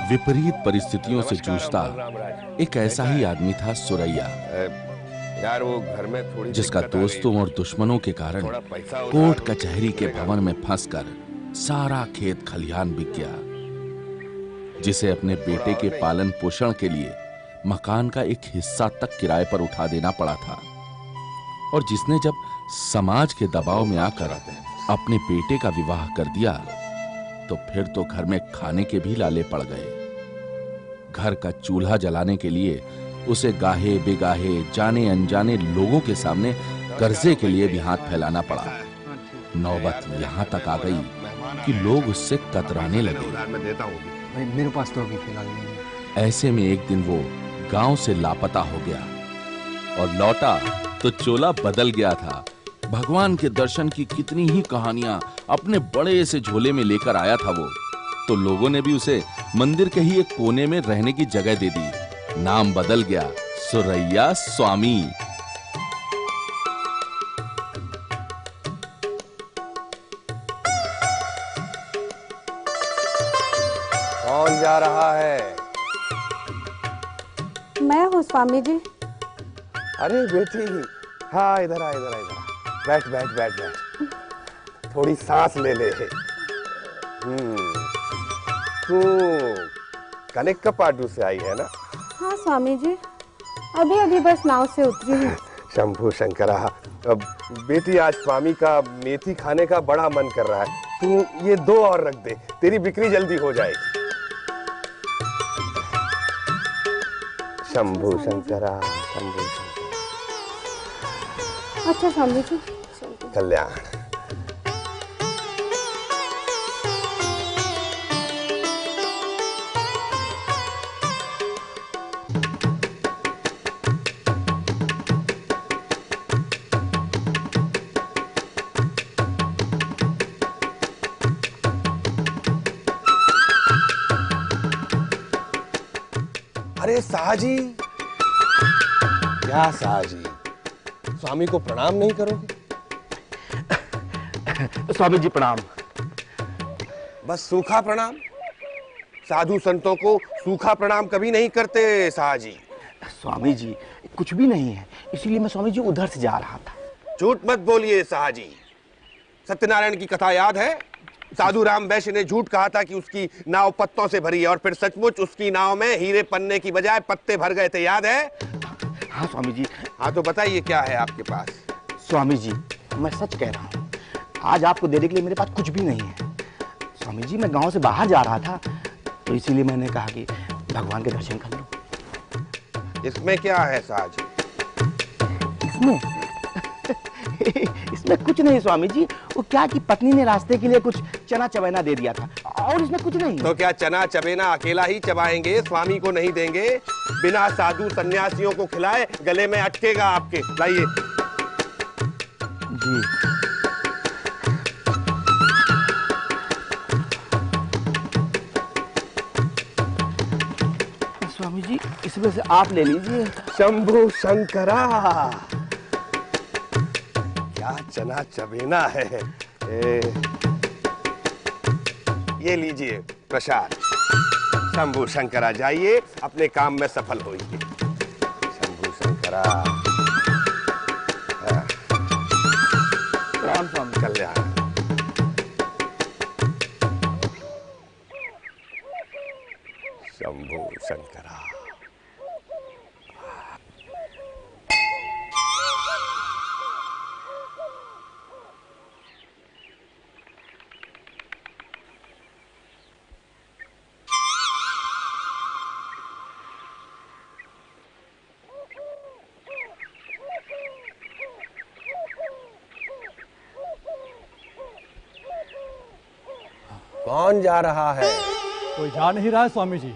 विपरीत परिस्थितियों से जूझता एक ऐसा ही आदमी था सुरैया, यार वो घर में थोड़ी जिसका दोस्तों और दुश्मनों के कारण कोर्ट कचहरी के भवन में फंसकर सारा खेत खलिहान बिक गया, जिसे अपने बेटे के पालन पोषण के लिए मकान का एक हिस्सा तक किराए पर उठा देना पड़ा था, और जिसने जब समाज के दबाव में आकर अपने बेटे का विवाह कर दिया तो फिर तो घर में खाने के भी लाले पड़ गए। घर का चूल्हा जलाने के लिए उसे गाहे बेगाहे जाने अनजाने लोगों के सामने कर्जे के लिए भी हाथ फैलाना पड़ा। नौबत यहां तक आ गई कि लोग उससे कतराने लगे। भाई मेरे पास तो अभी फिलहाल नहीं है। ऐसे में एक दिन वो गांव से लापता हो गया और लौटा तो चोला बदल गया था। भगवान के दर्शन की कितनी ही कहानियां अपने बड़े से झोले में लेकर आया था वो, तो लोगों ने भी उसे मंदिर के ही एक कोने में रहने की जगह दे दी। नाम बदल गया, सुरैया स्वामी। कौन जा रहा है? मैं हूँ स्वामी जी। अरे बेटी, हाँ इधर आ, इधर आ, इधर आ। बैठ बैठ बैठ बैठ, थोड़ी सांस ले ले। तू कनेक का पाटू से आई है ना? हाँ स्वामी जी, अभी अभी बस नाव से उतरी हूँ। शंभू शंकरा, अब बेटी आज स्वामी का मेथी खाने का बड़ा मन कर रहा है, तू ये 2 और रख दे, तेरी बिक्री जल्दी हो जाएगी। शंभू शंकरा, शंभू शंकरा। अच्छा स्वामी जी, कल्याण। अरे साहजी, क्या साहजी, स्वामी को प्रणाम नहीं करोगे? स्वामी जी प्रणाम। बस सूखा प्रणाम? साधु संतों को सूखा प्रणाम कभी नहीं करते साहजी। स्वामी जी कुछ भी नहीं है, इसीलिए मैं स्वामी जी उधर से जा रहा था। झूठ मत बोलिए साहजी। सत्यनारायण की कथा याद है? साधु राम वैश्य ने झूठ कहा था कि उसकी नाव पत्तों से भरी है, और फिर सचमुच उसकी नाव में हीरे पन्ने की बजाय पत्ते भर गए थे, याद है? हाँ स्वामी जी। हाँ तो बताइए क्या है आपके पास? स्वामी जी मैं सच कह रहा हूँ, आज आपको देने के लिए मेरे पास कुछ भी नहीं है। स्वामी जी मैं गांव से बाहर जा रहा था, तो इसीलिए मैंने कहा कि भगवान के दर्शन कर लूं। इसमें क्या है साहजी? इसमें इसमें कुछ नहीं स्वामी जी, वो क्या कि पत्नी ने रास्ते के लिए कुछ चना चबेना दे दिया था, और इसमें कुछ नहीं। तो क्या चना चबेना अकेला ही चबाएंगे, स्वामी को नहीं देंगे? बिना साधु सन्यासियों को खिलाए गले में अटकेगा आपके। लाइए जी। स्वामी जी इसमें से आप ले लीजिए। शंभू शंकरा, क्या चना चबेना है। ये लीजिए प्रसाद। शंभू शंकरा जाइए, अपने काम में सफल होइए। शंभू शंकरा। प्रणाम स्वामी। कल्याण। शंभू शंकरा। कौन जा रहा है? कोई जा नहीं रहा है स्वामी जी,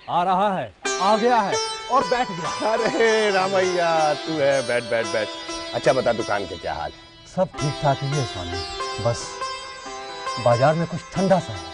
आ रहा है, आ गया है और बैठ गया। अरे रामैया, तू है, बैठ बैठ बैठ। अच्छा बता, दुकान के क्या हाल है? सब ठीक ठाक ही है स्वामी, बस बाजार में कुछ ठंडा सा है।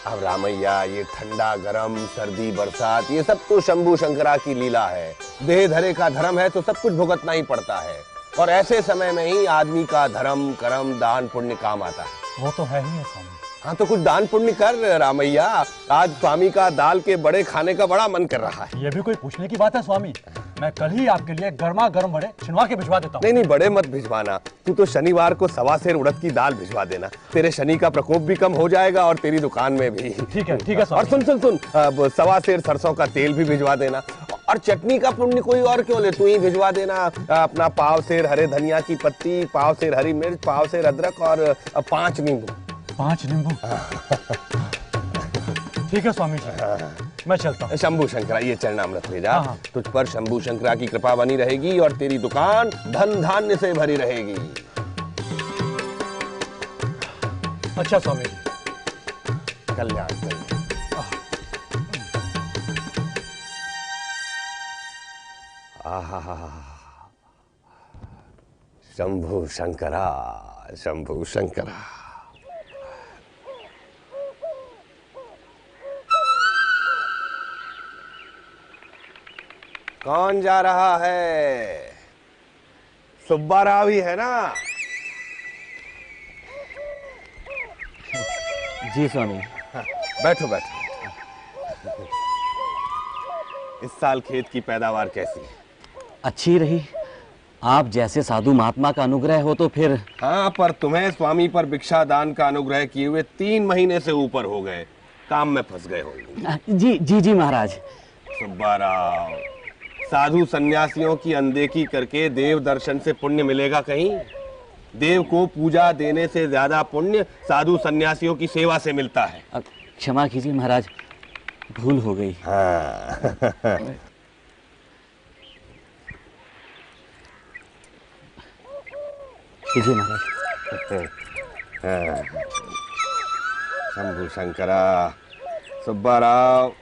अब रामैया, ये ठंडा गरम सर्दी बरसात ये सब तो शंभू शंकरा की लीला है। देह धरे का धर्म है तो सब कुछ भुगतना ही पड़ता है, और ऐसे समय में ही आदमी का धर्म कर्म दान पुण्य काम आता है। वो तो है ही है स्वामी। हाँ तो कुछ दान पुण्य कर रामैया, आज स्वामी का दाल के बड़े खाने का बड़ा मन कर रहा है। ये भी कोई पूछने की बात है स्वामी, मैं कल ही आपके लिए गर्मा गर्म बड़े छिनवा के भिजवा देता हूँ। नहीं नहीं, बड़े मत भिजवाना, तू तो शनिवार को 1.25 सेर उड़द की दाल भिजवा देना, तेरे शनि का प्रकोप भी कम हो जाएगा और तेरी दुकान में भी। ठीक है और सुन सुन सुन, 1.25 सेर सरसों का तेल भी भिजवा देना, और चटनी का पुण्य कोई और क्यों ले, तू ही भिजवा देना। अपना 1 सेर हरे धनिया की पत्ती, 1 सेर हरी मिर्च, 1 सेर अदरक और 5 नींबू। 5 नींबू? ठीक है स्वामी जी, मैं चलता हूँ। शंभू शंकरा, ये चरणामृत ले जा। हाँ। तुझ पर शंभू शंकरा की कृपा बनी रहेगी और तेरी दुकान धन धान्य से भरी रहेगी। अच्छा स्वामी जी। कल्याण करिए। शंभू शंकरा, शंभू शंकरा। कौन जा रहा है? सुब्बा राव ही है ना? जी स्वामी। बैठो बैठो। इस साल खेत की पैदावार कैसी है? अच्छी रही। आप जैसे साधु महात्मा का अनुग्रह हो तो फिर। हाँ, पर तुम्हें स्वामी पर भिक्षा दान का अनुग्रह किए हुए 3 महीने से ऊपर हो गए, काम में फंस गए होंगे। जी जी जी महाराज। सुब्बा राव, साधु सन्यासियों की अनदेखी करके देव दर्शन से पुण्य मिलेगा कहीं? देव को पूजा देने से ज्यादा पुण्य साधु सन्यासियों की सेवा से मिलता है। क्षमा कीजिए महाराज, भूल हो गई। हाँ। कीजिए महाराज। शंभू शंकरा। सुब्बा राव,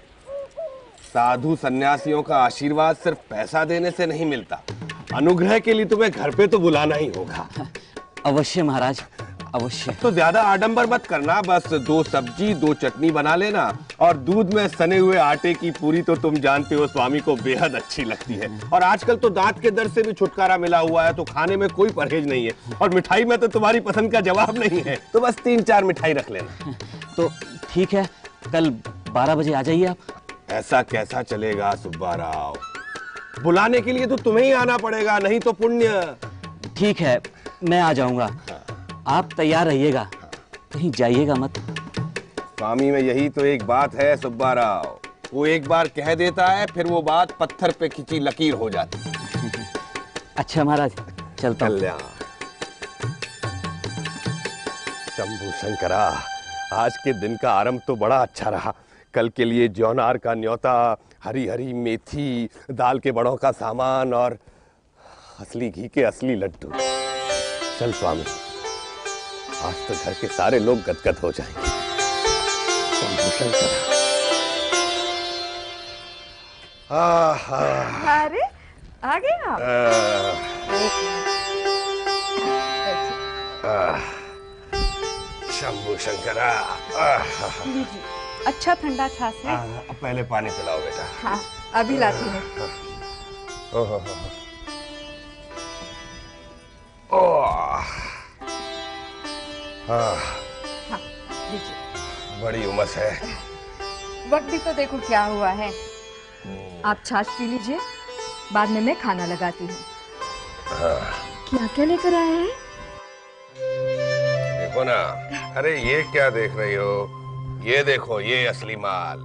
साधु सन्यासियों का आशीर्वाद सिर्फ पैसा देने से नहीं मिलता, अनुग्रह के लिए तुम्हें घर पे तो बुलाना ही होगा। अवश्य महाराज, अवश्य। तो ज्यादा आडंबर मत करना, बस 2 सब्जी 2 चटनी बना लेना, और दूध में सने हुए आटे की पूरी तो तुम जानते हो स्वामी को बेहद अच्छी लगती है, और आजकल तो दांत के दर्द से भी छुटकारा मिला हुआ है, तो खाने में कोई परहेज नहीं है, और मिठाई में तो तुम्हारी पसंद का जवाब नहीं है, तो बस 3-4 मिठाई रख लेना। तो ठीक है, कल 12 बजे आ जाइए आप। ऐसा कैसा चलेगा सुब्बा राव? बुलाने के लिए तो तुम्हें ही आना पड़ेगा, नहीं तो पुण्य। ठीक है, मैं आ जाऊंगा। आप तैयार रहिएगा, कहीं जाइएगा मत। स्वामी में यही तो एक बात है सुब्बा राव, वो एक बार कह देता है, फिर वो बात पत्थर पे खिंची लकीर हो जाती। अच्छा महाराज, चलता हूं। कल्याण। शंभू शंकरा, आज के दिन का आरंभ तो बड़ा अच्छा रहा। कल के लिए ज्योनार का न्योता, हरी हरी मेथी, दाल के बड़ों का सामान और असली घी के असली लड्डू। चल स्वामी, आज तो घर के सारे लोग गदगद हो जाएंगे। शंभू शंकरा। अरे आ गए आप? शंभू शंकरा। लीजिए, अच्छा ठंडा छाछ है। पहले पानी पिलाओ बेटा। हाँ, अभी लाती हूँ। हाँ, लीजिए। बड़ी उमस है। वक्त भी तो देखो क्या हुआ है। आप छाछ पी लीजिए, बाद में मैं खाना लगाती हूँ। क्या क्या लेकर आए हैं? देखो ना। अरे ये क्या देख रही हो? ये देखो, ये असली माल।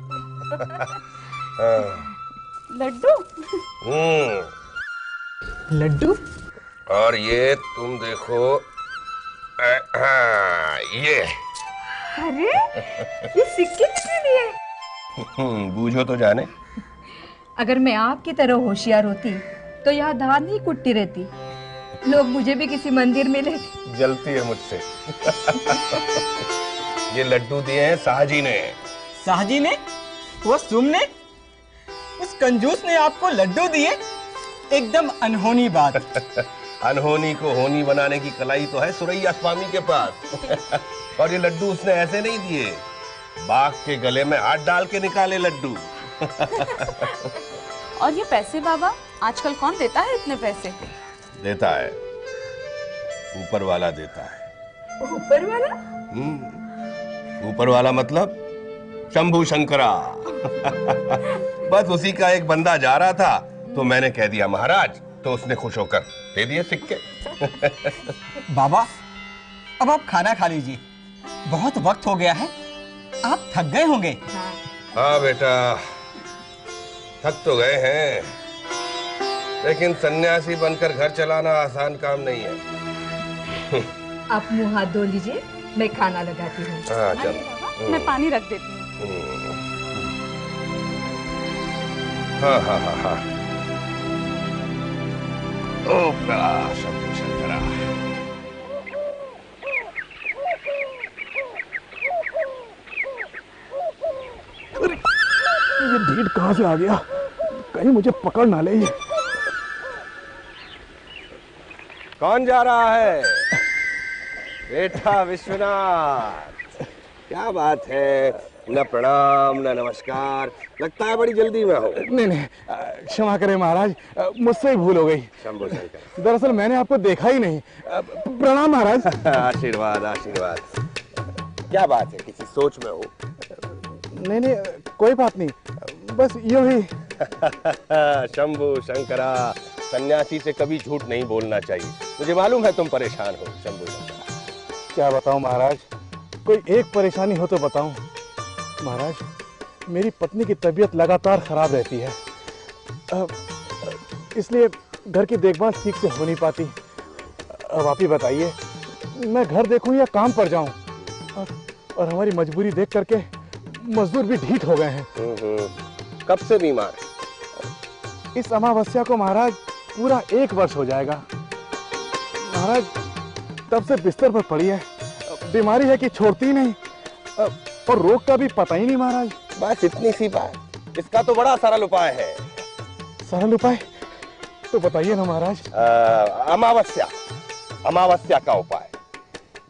लड्डू। लड्डू? और ये तुम देखो, ये। अरे ये सिक्के किसने दिए? बूझो तो जाने। अगर मैं आपकी तरह होशियार होती तो यहाँ धान नहीं कुटती रहती, लोग मुझे भी किसी मंदिर में ले। जलती है मुझसे। ये लड्डू दिए हैं साहजी ने। साहजी ने? वो तुमने? उस कंजूस ने आपको लड्डू दिए? एकदम अनहोनी बात। अनहोनी को होनी बनाने की कलाई तो है सुरैया स्वामी के पास। और ये लड्डू उसने ऐसे नहीं दिए, बाघ के गले में हाथ डाल के निकाले लड्डू। और ये पैसे बाबा, आजकल कौन देता है इतने पैसे? देता है, ऊपर वाला देता है। ऊपर वाला? ऊपर वाला मतलब शंभू शंकरा। बस उसी का एक बंदा जा रहा था तो मैंने कह दिया महाराज, तो उसने खुश होकर दे दिए सिक्के। बाबा अब आप खाना खा लीजिए, बहुत वक्त हो गया है, आप थक गए होंगे। हाँ बेटा, थक तो गए हैं, लेकिन सन्यासी बनकर घर चलाना आसान काम नहीं है। आप मुंह हाथ धो लीजिए, मैं खाना लगाती हूँ। हाँ चल, मैं पानी रख देती हूँ। हाँ हाँ हाँ हाँ। ओ प्रभु शंभू शंकरा। ये भीड़ कहाँ से आ गया, कहीं मुझे पकड़ ना ले। कौन जा रहा है? बेटा विश्वनाथ, क्या बात है, न प्रणाम न नमस्कार, लगता है बड़ी जल्दी में हो। नहीं नहीं, क्षमा करें महाराज, मुझसे ही भूल हो गई। शंभू शंकर, दरअसल मैंने आपको देखा ही नहीं। प्रणाम महाराज। आशीर्वाद आशीर्वाद। क्या बात है, किसी सोच में हो? नहीं नहीं, कोई बात नहीं, बस यूं ही। शंभू शंकरा, सन्यासी से कभी झूठ नहीं बोलना चाहिए। मुझे मालूम है तुम परेशान हो शंभू शंकरा। क्या बताऊं महाराज, कोई एक परेशानी हो तो बताऊं। महाराज, मेरी पत्नी की तबीयत लगातार खराब रहती है, इसलिए घर की देखभाल ठीक से हो नहीं पाती। अब आप ही बताइए, मैं घर देखूं या काम पर जाऊं? और हमारी मजबूरी देख करके मजदूर भी ढीठ हो गए हैं। कब से बीमार? इस अमावस्या को महाराज पूरा 1 वर्ष हो जाएगा। महाराज तब से बिस्तर पर पड़ी है, बीमारी है कि छोड़ती नहीं, और रोग का भी पता ही नहीं महाराज। बस इतनी सी बात, इसका तो बड़ा सरल उपाय है। सरल उपाय तो बताइए ना महाराज। अमावस्या, अमावस्या का उपाय।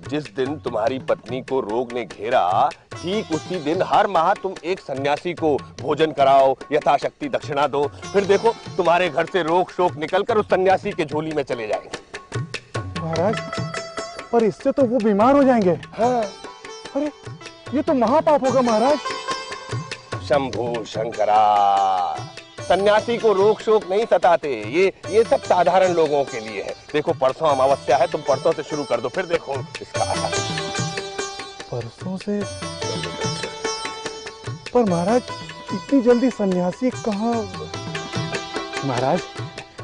जिस दिन तुम्हारी पत्नी को रोग ने घेरा, ठीक उसी दिन हर माह तुम एक सन्यासी को भोजन कराओ, यथाशक्ति दक्षिणा दो, फिर देखो तुम्हारे घर से रोग शोक निकलकर उस सन्यासी के झोली में चले जाएंगे। महाराज, पर इससे तो वो बीमार हो जाएंगे। हाँ। अरे ये तो महापाप होगा महाराज। शंभू शंकरा, सन्यासी को रोग शोक नहीं सताते, ये सब साधारण लोगों के लिए है। देखो परसों अमावस्या है, तुम परसों से शुरू कर दो, फिर देखो इसका असर। परसों से? पर महाराज इतनी जल्दी सन्यासी कहाँ? महाराज,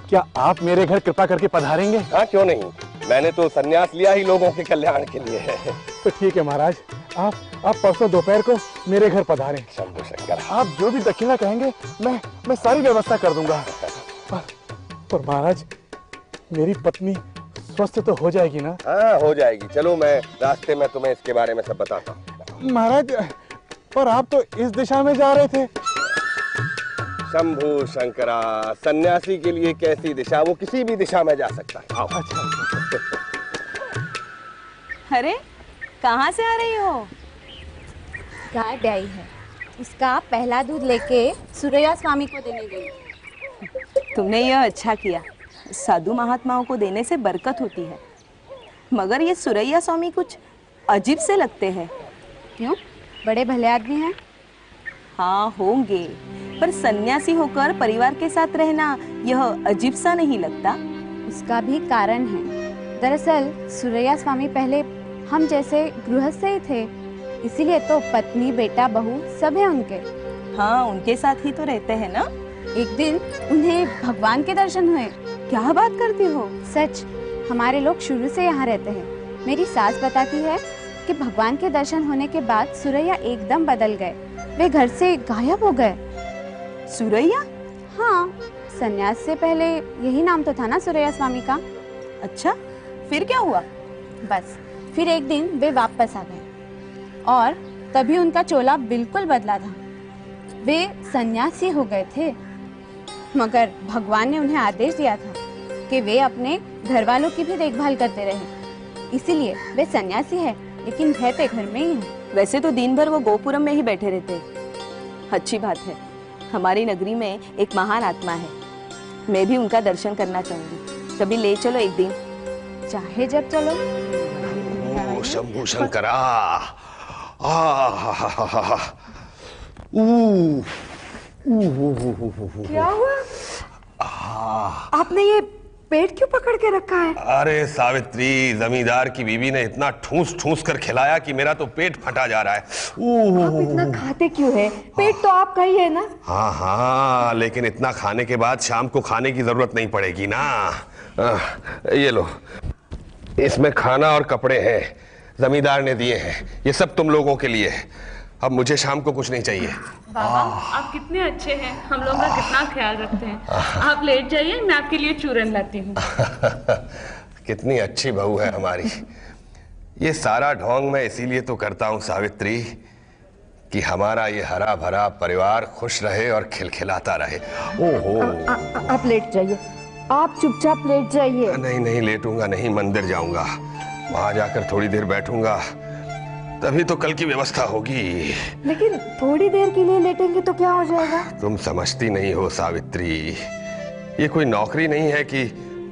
क्या आप मेरे घर कृपा करके पधारेंगे? हाँ क्यों नहीं, मैंने तो सन्यास लिया ही लोगों के कल्याण के लिए है। तो ठीक है महाराज, आप परसों दोपहर को मेरे घर पधारें। शंभू शंकर, आप जो भी दक्षिणा कहेंगे मैं सारी व्यवस्था कर दूंगा। पर महाराज, मेरी पत्नी स्वस्थ तो हो जाएगी ना? हाँ हो जाएगी, चलो मैं रास्ते में तुम्हें इसके बारे में सब बताता हूँ। महाराज, पर आप तो इस दिशा में जा रहे थे। शंभू शंकरा, सन्यासी के लिए कैसी दिशा, वो किसी भी दिशा में जा सकता है। आओ। अच्छा। अरे कहाँ से आ रही हो? गाय ब्याई है, उसका पहला दूध लेके सुरैया स्वामी को देने गई। तुमने यह अच्छा किया, साधु महात्माओं को देने से बरकत होती है। मगर ये सुरैया स्वामी कुछ अजीब से लगते हैं। क्यों? बड़े भले आदमी हैं। हाँ होंगे, पर सन्यासी होकर परिवार के साथ रहना यह अजीब सा नहीं लगता? उसका भी कारण है। दरअसल सुरैया स्वामी पहले हम जैसे गृहस्थ ही थे, इसीलिए तो पत्नी बेटा बहू सब है उनके। हाँ, उनके साथ ही तो रहते हैं ना। एक दिन उन्हें भगवान के दर्शन हुए। क्या बात करती हो? सच, हमारे लोग शुरू से यहाँ रहते हैं। मेरी सास बताती है कि भगवान के दर्शन होने के बाद सुरैया एकदम बदल गए, वे घर से गायब हो गए। सुरैया? हाँ, सन्यास से पहले यही नाम तो था ना सुरैया स्वामी का। अच्छा, फिर क्या हुआ? बस फिर एक दिन वे वापस आ गए और तभी उनका चोला बिल्कुल बदला था। वे सन्यासी हो गए थे, मगर भगवान ने उन्हें आदेश दिया था कि वे अपने घर वालों की भी देखभाल करते रहे, इसीलिए वे सन्यासी है, लेकिन रहते घर में ही है। वैसे तो दिन भर वो गोपुरम में ही बैठे रहते हैं। अच्छी बात है, हमारी नगरी में एक महान आत्मा है, मैं भी उनका दर्शन करना चाहूंगी। कभी ले चलो एक दिन। चाहे जब चलो। शंभू शंकरा, क्या हुआ? आपने ये पेट क्यों पकड़ के रखा है? अरे सावित्री, जमींदार की बीवी ने इतना ठूस ठूस कर खिलाया कि मेरा तो पेट फटा जा रहा है। आप इतना खाते क्यों है? पेट तो आपका ही है ना? हाँ हाँ, लेकिन इतना खाने के बाद शाम को खाने की जरूरत नहीं पड़ेगी ना। ये लो, इसमें खाना और कपड़े हैं, जमींदार ने दिए हैं। ये सब तुम लोगों के लिए है। अब मुझे शाम को कुछ नहीं चाहिए। बाबा आप कितने अच्छे हैं, हम लोगों का कितना ख्याल रखते हैं। आप लेट जाइए, मैं आपके लिए चूरन लाती हूँ। कितनी अच्छी बहू है हमारी। ये सारा ढोंग मैं इसीलिए तो करता हूँ सावित्री, कि हमारा ये हरा भरा परिवार खुश रहे और खिलखिलाता रहे। ओहो, आप लेट जाइए, आप चुपचाप लेट जाइए। नहीं नहीं, लेटूंगा नहीं, मंदिर जाऊंगा, वहां जाकर थोड़ी देर बैठूंगा, तभी तो कल की व्यवस्था होगी। लेकिन थोड़ी देर के लिए लेटेंगे तो क्या हो जाएगा? तुम समझती नहीं हो सावित्री, ये कोई नौकरी नहीं है कि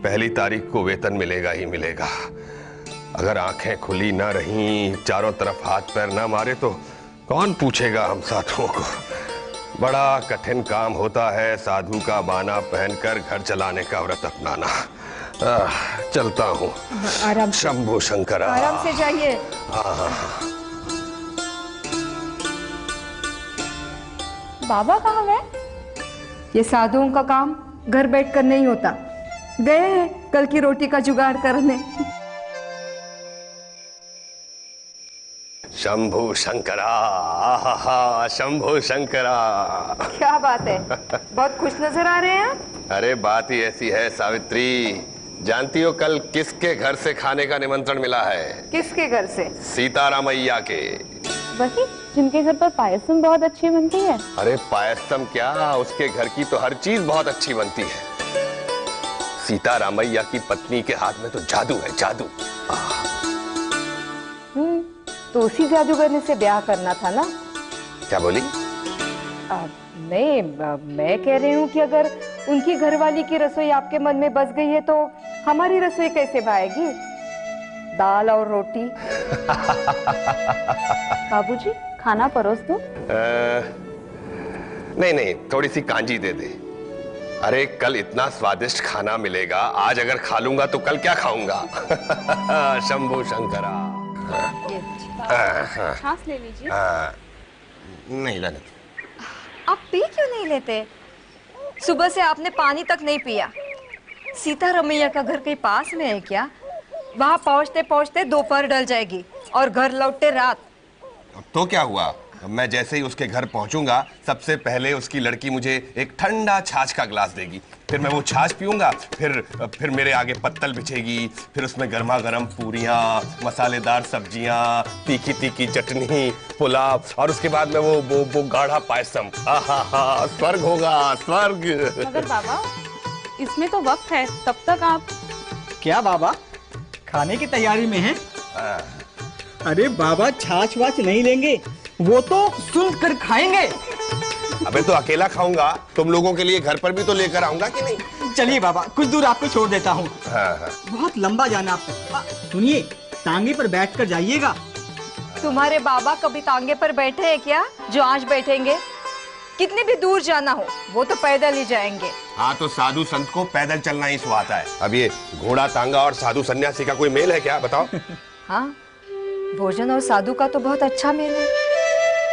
1 तारीख को वेतन मिलेगा ही मिलेगा। अगर आंखें खुली ना रहीं, चारों तरफ हाथ पैर ना मारे तो कौन पूछेगा हम साधुओं को। बड़ा कठिन काम होता है साधु का बाना पहनकर घर चलाने का व्रत अपनाना। चलता हूँ। आराम, शंभू शंकरा। आराम से जाइए। बाबा कहाँ गए? ये साधुओं का काम घर बैठकर नहीं होता, गए हैं कल की रोटी का जुगाड़ करने। शंभू शंकरा, शंभू शंकरा। क्या बात है, बहुत खुश नजर आ रहे हैं आप। अरे बात ही ऐसी है सावित्री, जानती हो कल किसके घर से खाने का निमंत्रण मिला है? किसके घर से? सीतारामैया के। वही जिनके घर पर पायसम बहुत अच्छी बनती है। अरे पायसम क्या, उसके घर की तो हर चीज बहुत अच्छी बनती है। सीतारामैया की पत्नी के हाथ में तो जादू है, जादू। तो उसी जादूगर से ब्याह करना था ना? क्या बोली? नहीं, मैं कह रही हूँ कि अगर उनकी घरवाली की रसोई आपके मन में बस गई है तो हमारी रसोई कैसे भाएगी? दाल और रोटी। बाबूजी खाना परोस दो। नहीं नहीं, थोड़ी सी कांजी दे दे। अरे कल इतना स्वादिष्ट खाना मिलेगा, आज अगर खा लूंगा तो कल क्या खाऊंगा। शंभू शंकरा। छाछ ले लीजिए। नहीं लेने। आप पी क्यों नहीं लेते? सुबह से आपने पानी तक नहीं पिया। सीतारामैया का घर कहीं पास में है क्या? वहां पहुंचते पहुंचते दोपहर ढल जाएगी और घर लौटते रात। तो क्या हुआ, मैं जैसे ही उसके घर पहुंचूंगा सबसे पहले उसकी लड़की मुझे एक ठंडा छाछ का गिलास देगी, फिर मैं वो छाछ पीऊंगा, फिर मेरे आगे पत्तल बिछेगी, फिर उसमें गर्मा गर्म पूरियां, मसालेदार सब्जियां, तीखी तीखी चटनी, पुलाव, और उसके बाद में वो गाढ़ा पायसम। आहा, स्वर्ग होगा, स्वर्ग। मगर बाबा इसमें तो वक्त है, तब तक आप। क्या बाबा खाने की तैयारी में हैं? अरे बाबा छाछ वाछ नहीं लेंगे, वो तो सुन कर खाएंगे। अबे तो अकेला खाऊंगा, तुम लोगों के लिए घर पर भी तो लेकर आऊंगा कि नहीं? चलिए बाबा, कुछ दूर आपको छोड़ देता हूँ। हाँ। बहुत लंबा जाना आपको। सुनिए, टांगे पर बैठकर जाइएगा। तुम्हारे बाबा कभी टांगे पर बैठे हैं क्या जो आज बैठेंगे? कितने भी दूर जाना हो वो तो पैदल ही जाएंगे। हाँ, तो साधु संत को पैदल चलना ही सुहाता है। अब ये घोड़ा टांगा और साधु सन्यासी का कोई मेल है क्या, बताओ? हाँ, भोजन और साधु का तो बहुत अच्छा मेल है।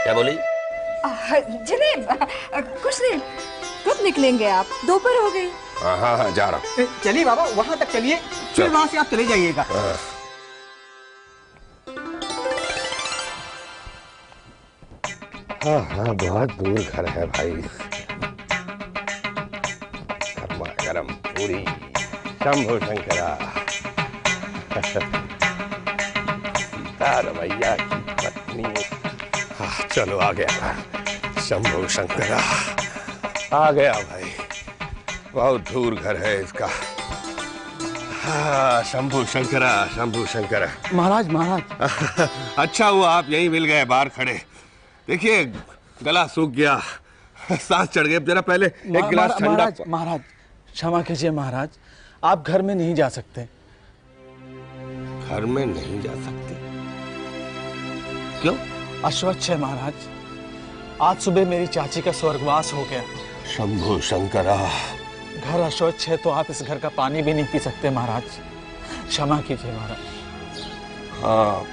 क्या बोली? कुछ नहीं, कब निकलेंगे आप? दोपहर हो गई। हाँ, जा रहा हूँ। चलिए बाबा, वहां तक चलिए, फिर वहां से आप चले जाइएगा। हाँ, बहुत दूर घर है भाई। गर्मा गरम पूरी, शंभू शंकरा। सीतारामैया की पत्नी। हाँ, चलो आ गया शंभू शंकरा, आ गया भाई। बहुत दूर घर है इसका। हाँ, शंभू शंकरा, शंभू शंकरा। महाराज महाराज। अच्छा हुआ आप यहीं मिल गए, बाहर खड़े। देखिए गला सूख गया, सांस चढ़ गई। जरा पहले एक गिलास ठंडा। महाराज क्षमा कीजिए महाराज, आप घर में नहीं जा सकते। घर में नहीं जा सकते? क्यों? अश्वच्छ है महाराज। आज सुबह मेरी चाची का स्वर्गवास हो गया। शंभु शंकरा। घर अशौच है तो आप इस घर का पानी भी नहीं पी सकते महाराज, क्षमा कीजिए महाराज। हाँ,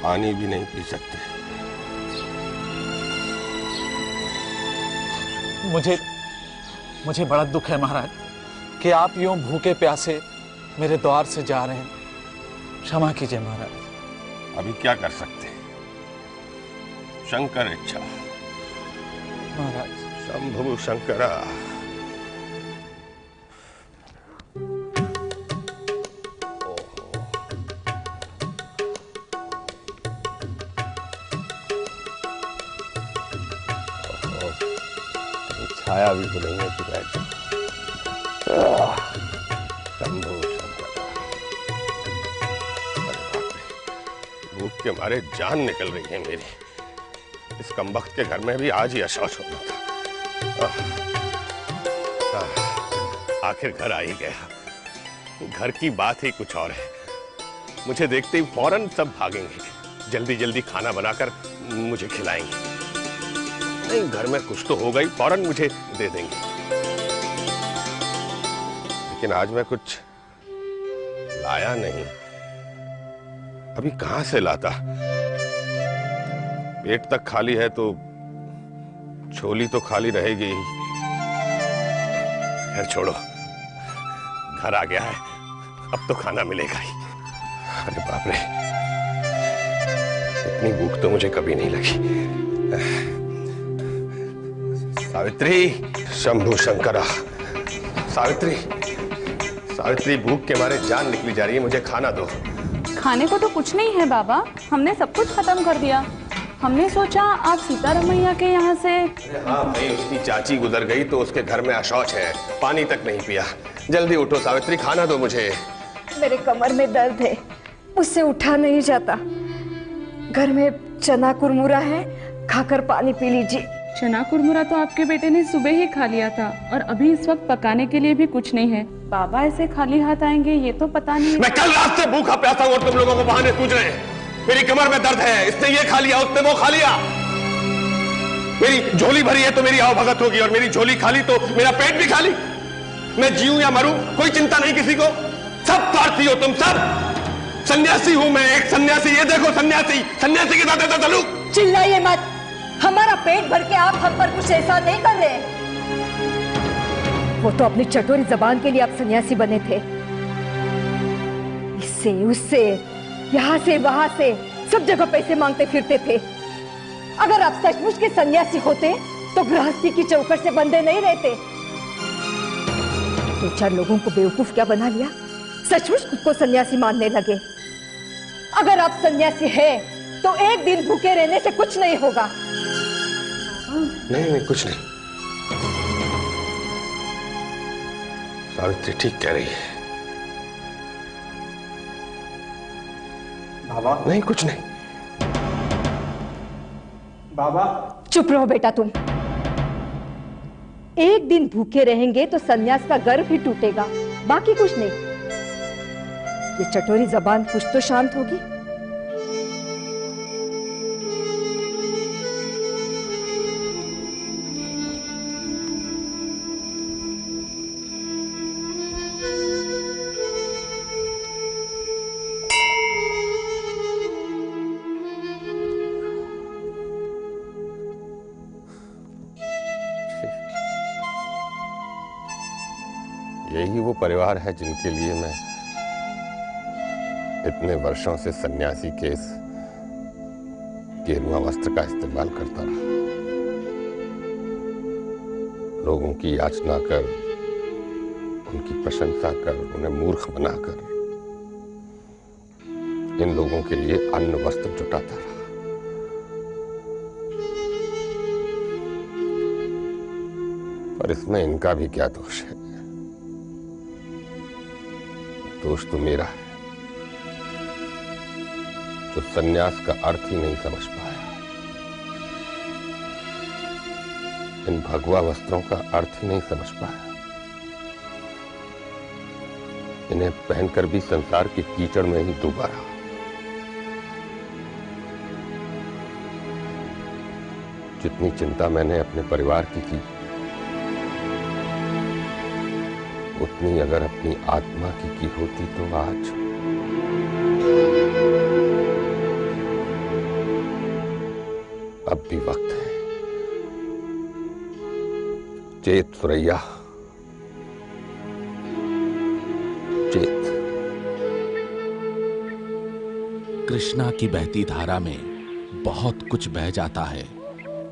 पानी भी नहीं पी सकते। मुझे बड़ा दुख है महाराज कि आप यूं भूखे प्यासे मेरे द्वार से जा रहे हैं, क्षमा कीजिए महाराज। अभी क्या कर सकते, शंकर इच्छा। महाराज शंभु शंकरा। छाया भी तो नहीं है कि बैठ शंभु शंकरा। भूख के मारे जान निकल रही है मेरी। इस कमबख्त के घर में भी आज ही अशौच होना था। आखिर घर आ ही गया। घर की बात ही कुछ और है। मुझे देखते ही फौरन सब भागेंगे, जल्दी जल्दी खाना बनाकर मुझे खिलाएंगे। नहीं, घर में कुछ तो हो गई, फौरन मुझे दे देंगे। लेकिन आज मैं कुछ लाया नहीं। अभी कहां से लाता? पेट तक खाली है तो झोली तो खाली रहेगी ही। खैर छोड़ो, घर आ गया है, अब तो खाना मिलेगा ही। अरे बाप रे, इतनी भूख तो मुझे कभी नहीं लगी। सावित्री, शंभु शंकरा। सावित्री, सावित्री, भूख के मारे जान निकली जा रही है, मुझे खाना दो। खाने को तो कुछ नहीं है बाबा, हमने सब कुछ खत्म कर दिया। हमने सोचा आप सीतारमैया के यहाँ से। हाँ भाई, उसकी चाची गुजर गई तो उसके घर में अशौच है, पानी तक नहीं पिया। जल्दी उठो सावित्री, खाना दो मुझे। मेरे कमर में दर्द है, उससे उठा नहीं जाता। घर में चना कुरमुरा है, खाकर पानी पी लीजिए। चना कुरमुरा तो आपके बेटे ने सुबह ही खा लिया था और अभी इस वक्त पकाने के लिए भी कुछ नहीं है। बाबा ऐसे खाली हाथ आएंगे ये तो पता नहीं। मैं कल रात से भूखा प्यासा हूं और तुम लोगों को बहाने सूझ रहे हैं। मेरी कमर में दर्द है, इसने ये खा लिया, उसने वो खा लिया। मेरी झोली भरी है तो मेरी आवभगत होगी, और मेरी झोली खाली तो मेरा पेट भी खाली। मैं जीऊं या मरूं कोई चिंता नहीं किसी को। सब स्वार्थी हो तुम सब। सन्यासी हूं मैं, एक सन्यासी। ये देखो सन्यासी, सन्यासी के साथ ऐसा सलूक। चिल्लाइए मत, हमारा पेट भर के आप हम पर कुछ ऐसा नहीं कर रहे। वो तो अपनी चटोरी जबान के लिए आप सन्यासी बने थे। इससे उससे, यहाँ से वहां से, सब जगह पैसे मांगते फिरते थे। अगर आप सचमुच के सन्यासी होते तो गृहस्थी की चौखट से बंधे नहीं रहते। दो चार लोगों को बेवकूफ क्या बना लिया, सचमुच खुद को सन्यासी मानने लगे। अगर आप सन्यासी हैं तो एक दिन भूखे रहने से कुछ नहीं होगा। नहीं नहीं, कुछ नहीं। सावित्री ठीक कह रही है। बाबा। नहीं, कुछ नहीं। बाबा। चुप रहो बेटा तुम। एक दिन भूखे रहेंगे तो सन्यास का गर्व ही टूटेगा, बाकी कुछ नहीं। ये चटोरी जबान कुछ तो शांत होगी। यही वो परिवार है जिनके लिए मैं इतने वर्षों से सन्यासी के इस गेरुआ वस्त्र का इस्तेमाल करता रहा। लोगों की याचना कर, उनकी प्रशंसा कर, उन्हें मूर्ख बनाकर इन लोगों के लिए अन्न वस्त्र जुटाता रहा। पर इसमें इनका भी क्या दोष है? दोष तो मेरा है, जो सन्यास का अर्थ ही नहीं समझ पाया। इन भगवा वस्त्रों का अर्थ ही नहीं समझ पाया। इन्हें पहनकर भी संसार की कीचड़ में ही डूबा रहा। जितनी चिंता मैंने अपने परिवार की उतनी अगर अपनी आत्मा की होती तो आज अब भी वक्त है। चेत सुरैया, चेत। कृष्णा की बहती धारा में बहुत कुछ बह जाता है,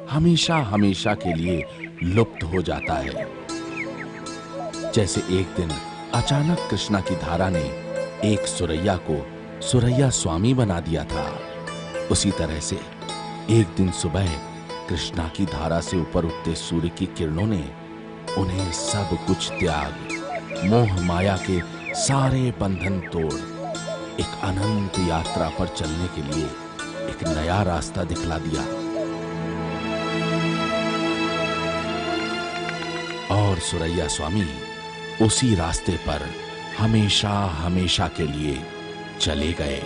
हमेशा हमेशा के लिए लुप्त हो जाता है। जैसे एक दिन अचानक कृष्णा की धारा ने एक सुरैया को सुरैया स्वामी बना दिया था, उसी तरह से एक दिन सुबह कृष्णा की धारा से ऊपर उठते सूर्य की किरणों ने उन्हें सब कुछ त्याग मोह माया के सारे बंधन तोड़ एक अनंत यात्रा पर चलने के लिए एक नया रास्ता दिखला दिया। और सुरैया स्वामी उसी रास्ते पर हमेशा हमेशा के लिए चले गए।